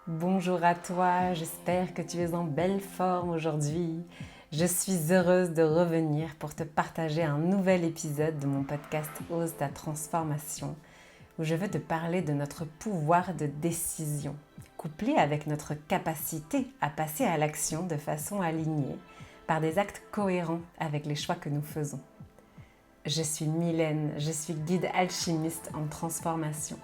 Bonjour à toi, j'espère que tu es en belle forme aujourd'hui. Je suis heureuse de revenir pour te partager un nouvel épisode de mon podcast Ose ta transformation, où je veux te parler de notre pouvoir de décision, couplé avec notre capacité à passer à l'action de façon alignée, par des actes cohérents avec les choix que nous faisons. Je suis Mylène, je suis guide alchimiste en transformation.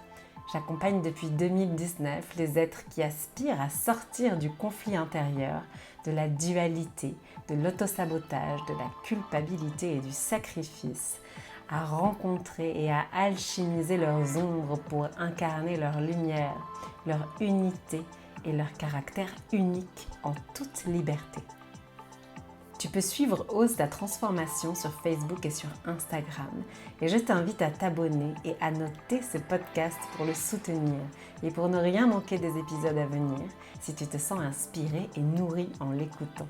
J'accompagne depuis 2019 les êtres qui aspirent à sortir du conflit intérieur, de la dualité, de l'autosabotage, de la culpabilité et du sacrifice, à rencontrer et à alchimiser leurs ombres pour incarner leur lumière, leur unité et leur caractère unique en toute liberté. Tu peux suivre Ose ta transformation sur Facebook et sur Instagram et je t'invite à t'abonner et à noter ce podcast pour le soutenir et pour ne rien manquer des épisodes à venir si tu te sens inspiré et nourri en l'écoutant.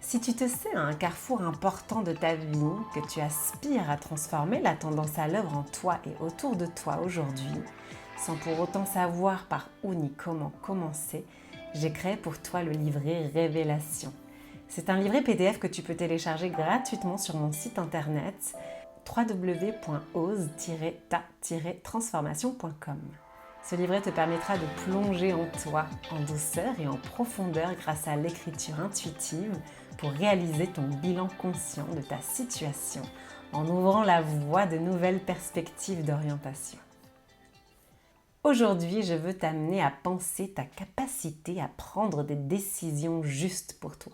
Si tu te sais à un carrefour important de ta vie, que tu aspires à transformer la tendance à l'œuvre en toi et autour de toi aujourd'hui, sans pour autant savoir par où ni comment commencer, j'ai créé pour toi le livret Révélation. C'est un livret PDF que tu peux télécharger gratuitement sur mon site internet www.ose-ta-transformation.com. Ce livret te permettra de plonger en toi, en douceur et en profondeur grâce à l'écriture intuitive pour réaliser ton bilan conscient de ta situation en ouvrant la voie de nouvelles perspectives d'orientation. Aujourd'hui, je veux t'amener à penser ta capacité à prendre des décisions justes pour toi,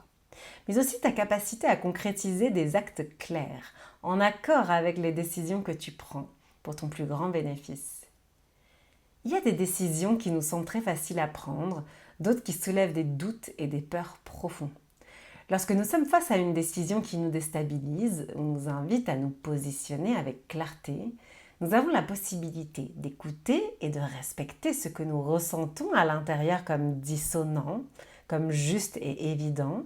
mais aussi ta capacité à concrétiser des actes clairs, en accord avec les décisions que tu prends pour ton plus grand bénéfice. Il y a des décisions qui nous sont très faciles à prendre, d'autres qui soulèvent des doutes et des peurs profonds. Lorsque nous sommes face à une décision qui nous déstabilise ou nous invite à nous positionner avec clarté, nous avons la possibilité d'écouter et de respecter ce que nous ressentons à l'intérieur comme dissonant, comme juste et évident,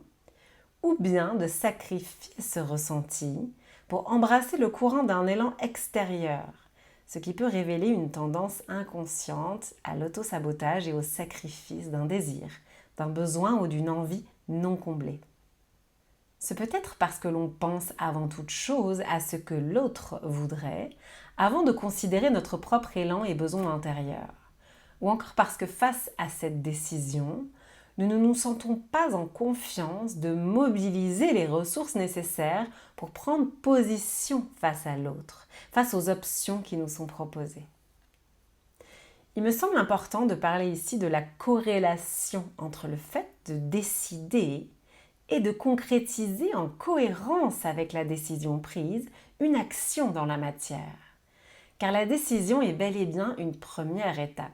ou bien de sacrifier ce ressenti pour embrasser le courant d'un élan extérieur, ce qui peut révéler une tendance inconsciente à l'autosabotage et au sacrifice d'un désir, d'un besoin ou d'une envie non comblée. C'est peut-être parce que l'on pense avant toute chose à ce que l'autre voudrait, avant de considérer notre propre élan et besoin intérieur. Ou encore parce que face à cette décision, nous ne nous sentons pas en confiance de mobiliser les ressources nécessaires pour prendre position face à l'autre, face aux options qui nous sont proposées. Il me semble important de parler ici de la corrélation entre le fait de décider et de concrétiser en cohérence avec la décision prise une action dans la matière. Car la décision est bel et bien une première étape.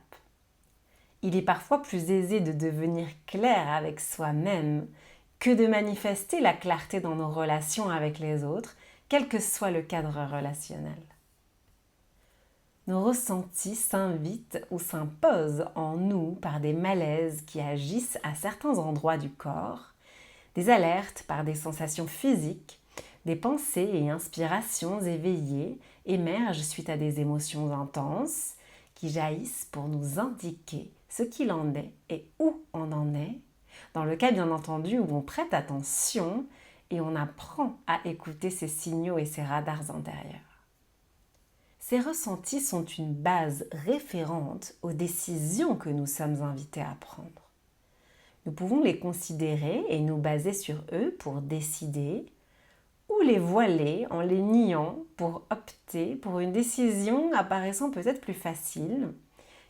Il est parfois plus aisé de devenir clair avec soi-même que de manifester la clarté dans nos relations avec les autres, quel que soit le cadre relationnel. Nos ressentis s'invitent ou s'imposent en nous par des malaises qui agissent à certains endroits du corps, des alertes par des sensations physiques, des pensées et inspirations éveillées émergent suite à des émotions intenses qui jaillissent pour nous indiquer ce qu'il en est et où on en est, dans le cas bien entendu où on prête attention et on apprend à écouter ces signaux et ces radars intérieurs. Ces ressentis sont une base référente aux décisions que nous sommes invités à prendre. Nous pouvons les considérer et nous baser sur eux pour décider, ou les voiler en les niant pour opter pour une décision apparaissant peut-être plus facile,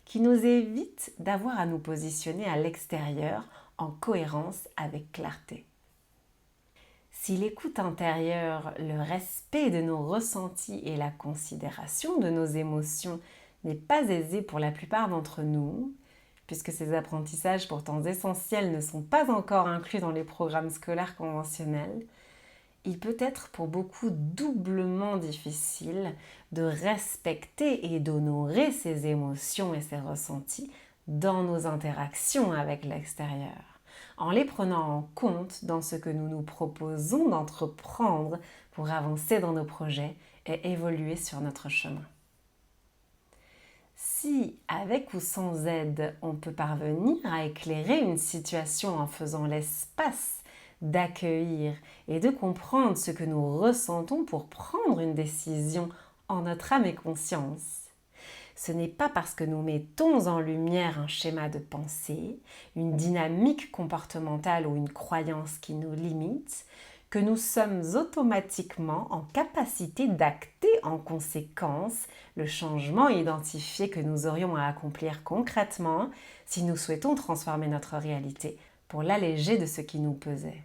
qui nous évite d'avoir à nous positionner à l'extérieur en cohérence avec clarté. Si l'écoute intérieure, le respect de nos ressentis et la considération de nos émotions n'est pas aisée pour la plupart d'entre nous, puisque ces apprentissages pourtant essentiels ne sont pas encore inclus dans les programmes scolaires conventionnels, il peut être pour beaucoup doublement difficile de respecter et d'honorer ces émotions et ces ressentis dans nos interactions avec l'extérieur, en les prenant en compte dans ce que nous nous proposons d'entreprendre pour avancer dans nos projets et évoluer sur notre chemin. si, avec ou sans aide, on peut parvenir à éclairer une situation en faisant l'espace d'accueillir et de comprendre ce que nous ressentons pour prendre une décision en notre âme et conscience. Ce n'est pas parce que nous mettons en lumière un schéma de pensée, une dynamique comportementale ou une croyance qui nous limite, que nous sommes automatiquement en capacité d'acter en conséquence le changement identifié que nous aurions à accomplir concrètement si nous souhaitons transformer notre réalité pour l'alléger de ce qui nous pesait.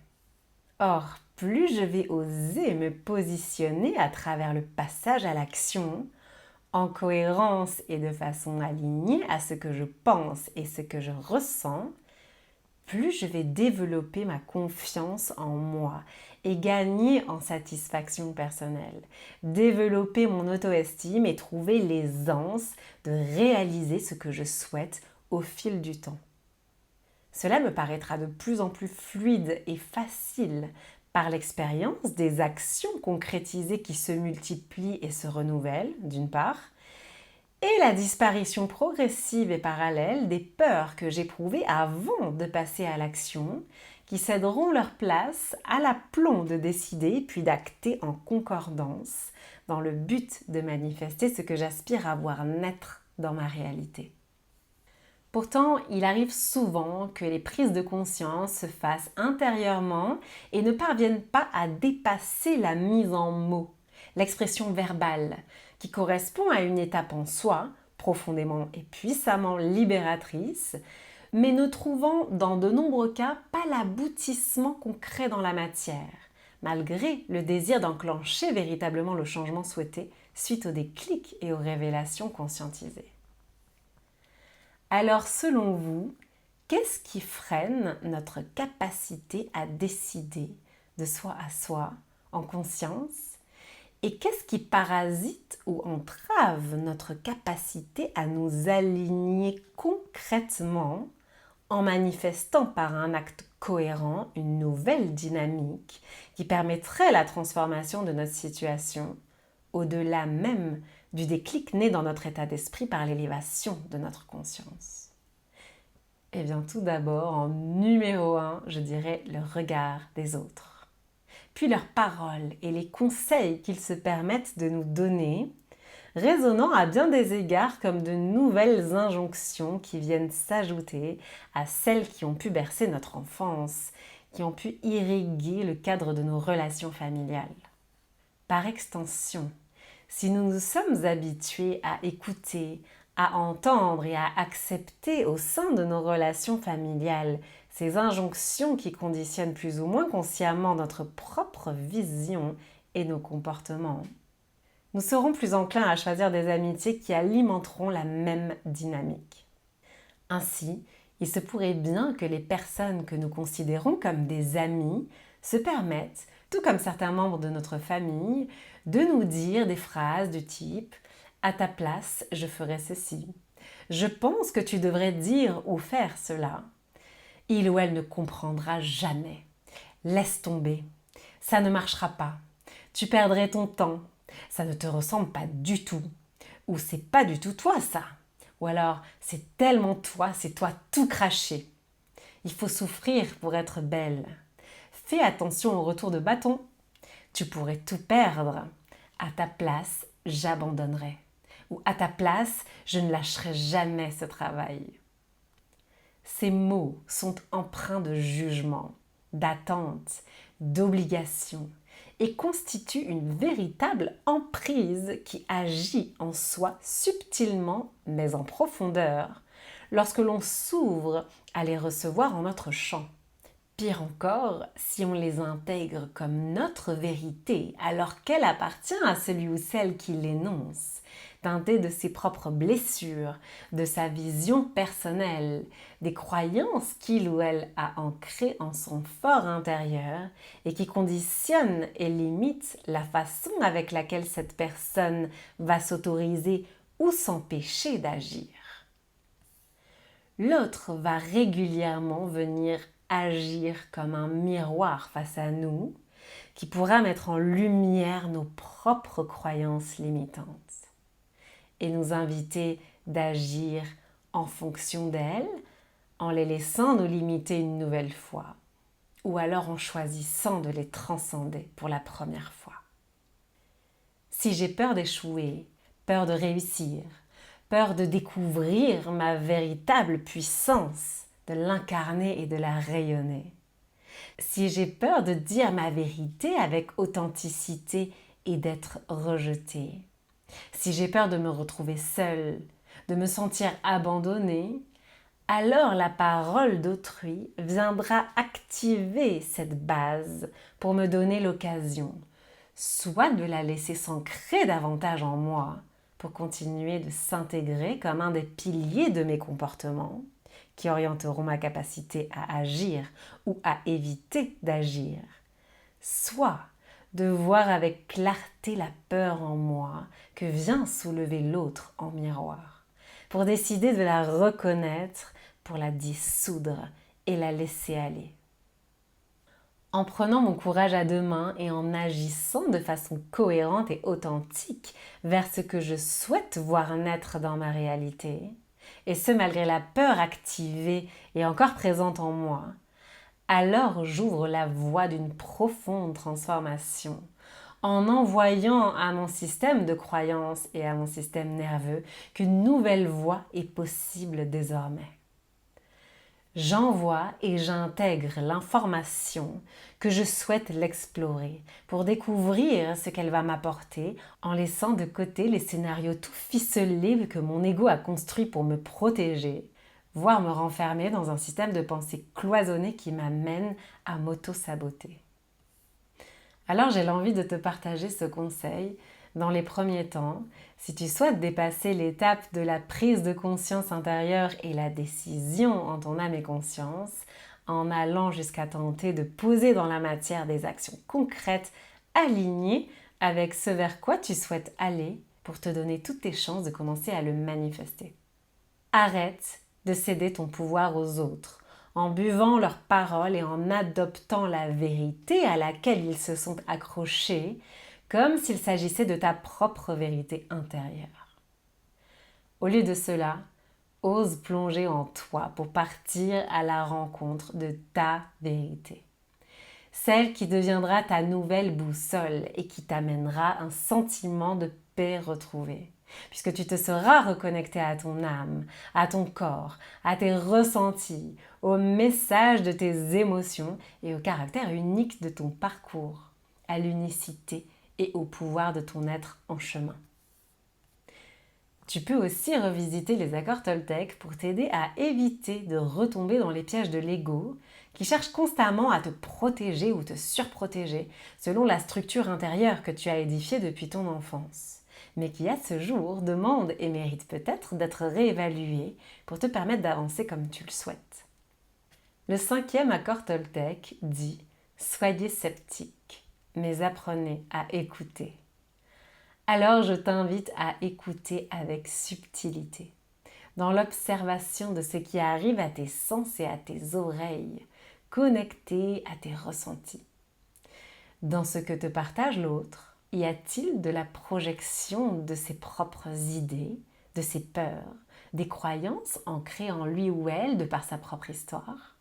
Or, plus je vais oser me positionner à travers le passage à l'action, en cohérence et de façon alignée à ce que je pense et ce que je ressens, plus je vais développer ma confiance en moi et gagner en satisfaction personnelle, développer mon auto-estime et trouver l'aisance de réaliser ce que je souhaite au fil du temps. Cela me paraîtra de plus en plus fluide et facile par l'expérience des actions concrétisées qui se multiplient et se renouvellent, d'une part, et la disparition progressive et parallèle des peurs que j'éprouvais avant de passer à l'action, qui céderont leur place à l'aplomb de décider puis d'acter en concordance, dans le but de manifester ce que j'aspire à voir naître dans ma réalité. Pourtant, il arrive souvent que les prises de conscience se fassent intérieurement et ne parviennent pas à dépasser la mise en mots, l'expression verbale, qui correspond à une étape en soi, profondément et puissamment libératrice, mais ne trouvant dans de nombreux cas pas l'aboutissement concret dans la matière, malgré le désir d'enclencher véritablement le changement souhaité suite au déclic et aux révélations conscientisées. Alors, selon vous, qu'est-ce qui freine notre capacité à décider de soi à soi en conscience? Et qu'est-ce qui parasite ou entrave notre capacité à nous aligner concrètement en manifestant par un acte cohérent une nouvelle dynamique qui permettrait la transformation de notre situation au-delà même du déclic né dans notre état d'esprit par l'élévation de notre conscience? Eh bien, tout d'abord, en numéro 1, je dirais le regard des autres. Puis leurs paroles et les conseils qu'ils se permettent de nous donner, résonnant à bien des égards comme de nouvelles injonctions qui viennent s'ajouter à celles qui ont pu bercer notre enfance, qui ont pu irriguer le cadre de nos relations familiales. Par extension, si nous nous sommes habitués à écouter, à entendre et à accepter au sein de nos relations familiales ces injonctions qui conditionnent plus ou moins consciemment notre propre vision et nos comportements, nous serons plus enclins à choisir des amitiés qui alimenteront la même dynamique. Ainsi, il se pourrait bien que les personnes que nous considérons comme des amis se permettent, tout comme certains membres de notre famille, de nous dire des phrases du type « À ta place, je ferais ceci »,« Je pense que tu devrais dire ou faire cela », il ou elle ne comprendra jamais. Laisse tomber. Ça ne marchera pas. Tu perdrais ton temps. Ça ne te ressemble pas du tout. Ou c'est pas du tout toi ça. Ou alors c'est tellement toi, c'est toi tout craché. Il faut souffrir pour être belle. Fais attention au retour de bâton. Tu pourrais tout perdre. À ta place, j'abandonnerai. Ou à ta place, je ne lâcherai jamais ce travail. Ces mots sont empreints de jugement, d'attente, d'obligation et constituent une véritable emprise qui agit en soi subtilement mais en profondeur lorsque l'on s'ouvre à les recevoir en notre champ. Pire encore, si on les intègre comme notre vérité alors qu'elle appartient à celui ou celle qui l'énonce, teintée de ses propres blessures, de sa vision personnelle, des croyances qu'il ou elle a ancrées en son fort intérieur et qui conditionnent et limitent la façon avec laquelle cette personne va s'autoriser ou s'empêcher d'agir. L'autre va régulièrement venir agir comme un miroir face à nous qui pourra mettre en lumière nos propres croyances limitantes et nous inviter d'agir en fonction d'elles, en les laissant nous limiter une nouvelle fois, ou alors en choisissant de les transcender pour la première fois. Si j'ai peur d'échouer, peur de réussir, peur de découvrir ma véritable puissance, de l'incarner et de la rayonner. Si j'ai peur de dire ma vérité avec authenticité et d'être rejetée. Si j'ai peur de me retrouver seule, de me sentir abandonnée, alors la parole d'autrui viendra activer cette base pour me donner l'occasion, soit de la laisser s'ancrer davantage en moi pour continuer de s'intégrer comme un des piliers de mes comportements qui orienteront ma capacité à agir ou à éviter d'agir, soit de voir avec clarté la peur en moi que vient soulever l'autre en miroir, pour décider de la reconnaître, pour la dissoudre et la laisser aller. En prenant mon courage à deux mains et en agissant de façon cohérente et authentique vers ce que je souhaite voir naître dans ma réalité, et ce malgré la peur activée et encore présente en moi, alors j'ouvre la voie d'une profonde transformation en envoyant à mon système de croyances et à mon système nerveux qu'une nouvelle voie est possible désormais. J'envoie et j'intègre l'information que je souhaite l'explorer pour découvrir ce qu'elle va m'apporter en laissant de côté les scénarios tout ficelés que mon ego a construits pour me protéger, voire me renfermer dans un système de pensée cloisonné qui m'amène à m'auto-saboter. Alors j'ai l'envie de te partager ce conseil. Dans les premiers temps, si tu souhaites dépasser l'étape de la prise de conscience intérieure et la décision en ton âme et conscience, en allant jusqu'à tenter de poser dans la matière des actions concrètes alignées avec ce vers quoi tu souhaites aller pour te donner toutes tes chances de commencer à le manifester. Arrête de céder ton pouvoir aux autres en buvant leurs paroles et en adoptant la vérité à laquelle ils se sont accrochés comme s'il s'agissait de ta propre vérité intérieure. Au lieu de cela, ose plonger en toi pour partir à la rencontre de ta vérité. Celle qui deviendra ta nouvelle boussole et qui t'amènera un sentiment de paix retrouvé. Puisque tu te seras reconnecté à ton âme, à ton corps, à tes ressentis, au message de tes émotions et au caractère unique de ton parcours, à l'unicité et au pouvoir de ton être en chemin. Tu peux aussi revisiter les accords Toltec pour t'aider à éviter de retomber dans les pièges de l'ego qui cherche constamment à te protéger ou te surprotéger selon la structure intérieure que tu as édifiée depuis ton enfance, mais qui à ce jour demande et mérite peut-être d'être réévaluée pour te permettre d'avancer comme tu le souhaites. Le 5e accord Toltec dit « Soyez sceptiques, mais apprenez à écouter ». Alors je t'invite à écouter avec subtilité, dans l'observation de ce qui arrive à tes sens et à tes oreilles, connecté à tes ressentis. Dans ce que te partage l'autre, y a-t-il de la projection de ses propres idées, de ses peurs, des croyances ancrées en lui ou elle de par sa propre histoire ?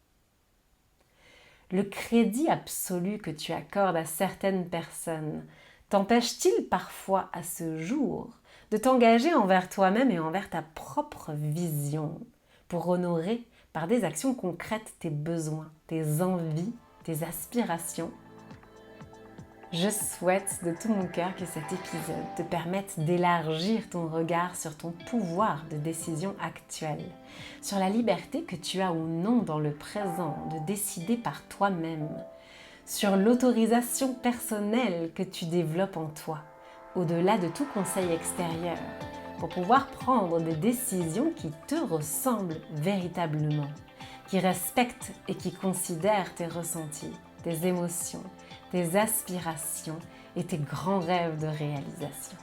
Le crédit absolu que tu accordes à certaines personnes t'empêche-t-il parfois à ce jour de t'engager envers toi-même et envers ta propre vision pour honorer par des actions concrètes tes besoins, tes envies, tes aspirations ? Je souhaite de tout mon cœur que cet épisode te permette d'élargir ton regard sur ton pouvoir de décision actuel, sur la liberté que tu as ou non dans le présent de décider par toi-même, sur l'autorisation personnelle que tu développes en toi, au-delà de tout conseil extérieur, pour pouvoir prendre des décisions qui te ressemblent véritablement, qui respectent et qui considèrent tes ressentis, tes émotions, tes aspirations et tes grands rêves de réalisation.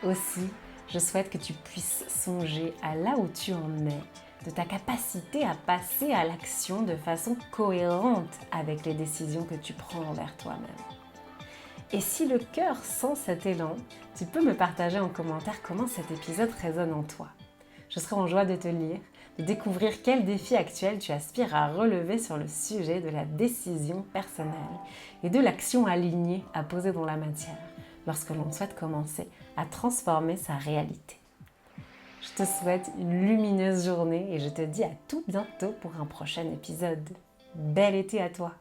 Aussi, je souhaite que tu puisses songer à là où tu en es, de ta capacité à passer à l'action de façon cohérente avec les décisions que tu prends envers toi-même. Et si le cœur sent cet élan, tu peux me partager en commentaire comment cet épisode résonne en toi. Je serai en joie de te lire, de découvrir quels défis actuels tu aspires à relever sur le sujet de la décision personnelle et de l'action alignée à poser dans la matière lorsque l'on souhaite commencer à transformer sa réalité. Je te souhaite une lumineuse journée et je te dis à tout bientôt pour un prochain épisode. Bel été à toi!